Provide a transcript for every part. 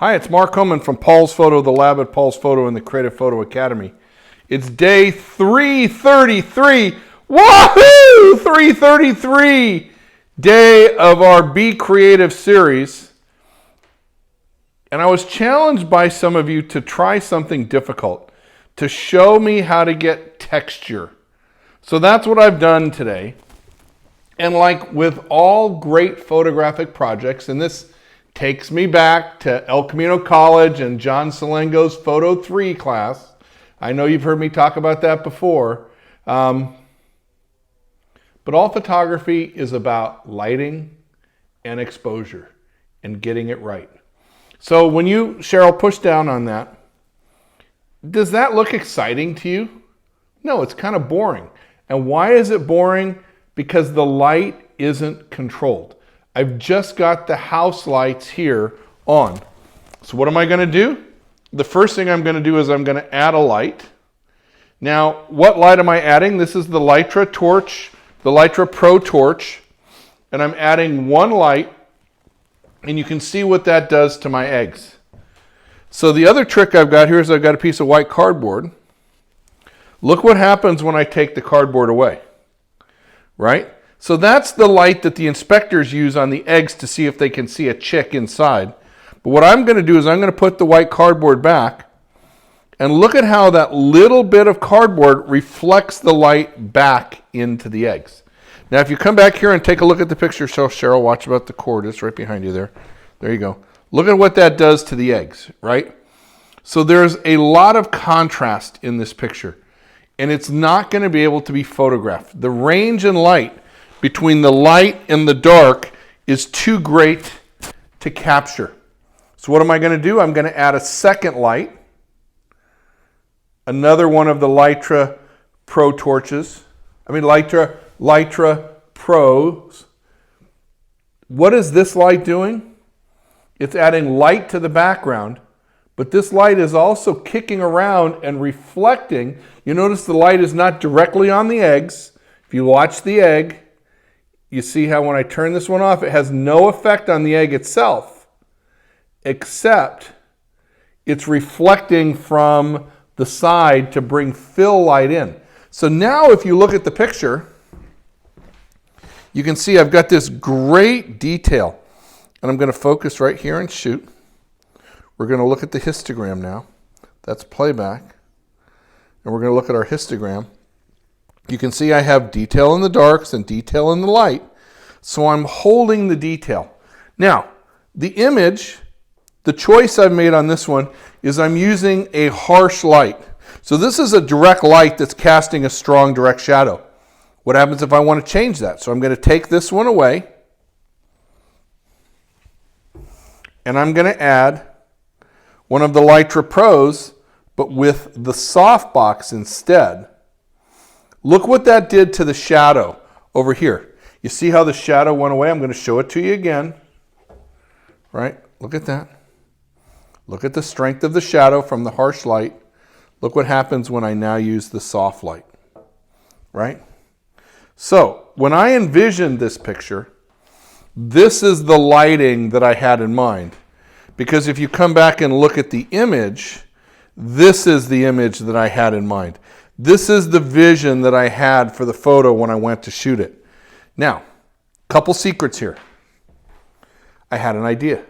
Hi, it's Mark Homan from Paul's Photo, the lab at Paul's Photo and the Creative Photo Academy. It's day 333. Woohoo! 333 day of our Be Creative series. And I was challenged by some of you to try something difficult, to show me how to get texture. So that's what I've done today. And like with all great photographic projects, and this takes me back to El Camino College and John Salengo's Photo 3 class. I know you've heard me talk about that before. But all photography is about lighting and exposure and getting it right. So when you, Cheryl, push down on that, does that look exciting to you? No, it's kind of boring. And why is it boring? Because the light isn't controlled. I've just got the house lights here on. So what am I going to do? The first thing I'm going to do is I'm going to add a light. Now, what light am I adding? This is the Litra torch, the Litra Pro torch. And I'm adding one light. And you can see what that does to my eggs. So the other trick I've got here is I've got a piece of white cardboard. Look what happens when I take the cardboard away. Right? So that's the light that the inspectors use on the eggs to see if they can see a chick inside. But what I'm going to do is I'm going to put the white cardboard back, and look at how that little bit of cardboard reflects the light back into the eggs. Now if you come back here and take a look at the picture, so Cheryl, watch about the cord, it's right behind you there. There you go. Look at what that does to the eggs, right? So there's a lot of contrast in this picture, and it's not going to be able to be photographed. The range in light between the light and the dark is too great to capture. So what am I going to do? I'm going to add a second light, another one of the Litra Pro torches. Litra Pros. What is this light doing? It's adding light to the background, but this light is also kicking around and reflecting. You notice the light is not directly on the eggs. If you watch the egg, you see how when I turn this one off, it has no effect on the egg itself, except it's reflecting from the side to bring fill light in. So now if you look at the picture, you can see I've got this great detail. And I'm going to focus right here and shoot. We're going to look at the histogram now. That's playback. And we're going to look at our histogram. You can see I have detail in the darks and detail in the light. So I'm holding the detail. Now, the image, the choice I've made on this one is I'm using a harsh light. So this is a direct light that's casting a strong direct shadow. What happens if I want to change that? So I'm going to take this one away. And I'm going to add one of the Litra Pros, but with the softbox instead. Look what that did to the shadow over here. You see how the shadow went away? I'm going to show it to you again. Right? Look at that. Look at the strength of the shadow from the harsh light. Look what happens when I now use the soft light. Right? So, when I envisioned this picture, this is the lighting that I had in mind. Because if you come back and look at the image, this is the image that I had in mind. This is the vision that I had for the photo when I went to shoot it. Now, couple secrets here. I had an idea.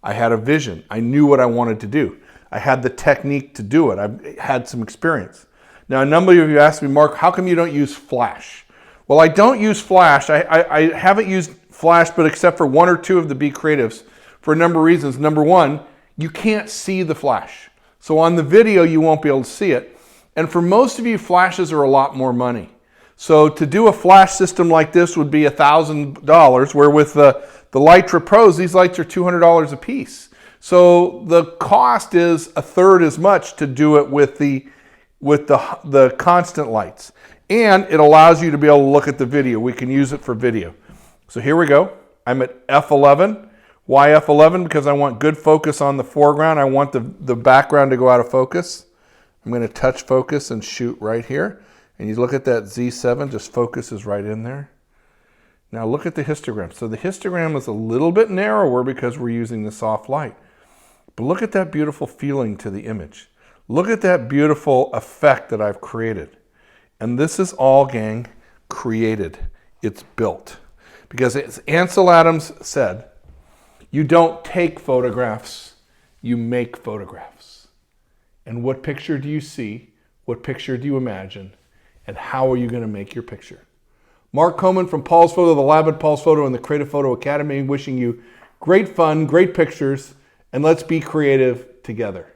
I had a vision. I knew what I wanted to do. I had the technique to do it. I've had some experience. Now, a number of you asked me, Mark, how come you don't use flash? Well, I don't use flash. I haven't used flash, but except for one or two of the Be Creatives for a number of reasons. Number one, you can't see the flash. So on the video, you won't be able to see it. And for most of you, flashes are a lot more money. So to do a flash system like this would be $1,000, where with the Litra Pros, these lights are $200 a piece. So the cost is a third as much to do it with the constant lights. And it allows you to be able to look at the video. We can use it for video. So here we go. I'm at f11. Why f11? Because I want good focus on the foreground. I want the background to go out of focus. I'm going to touch focus and shoot right here. And you look at that Z7, just focuses right in there. Now look at the histogram. So the histogram is a little bit narrower because we're using the soft light. But look at that beautiful feeling to the image. Look at that beautiful effect that I've created. And this is all, gang, created. It's built. Because as Ansel Adams said, you don't take photographs, you make photographs. And what picture do you see? What picture do you imagine? And how are you going to make your picture? Mark Coman from Paul's Photo, the lab at Paul's Photo, and the Creative Photo Academy, wishing you great fun, great pictures, and let's be creative together.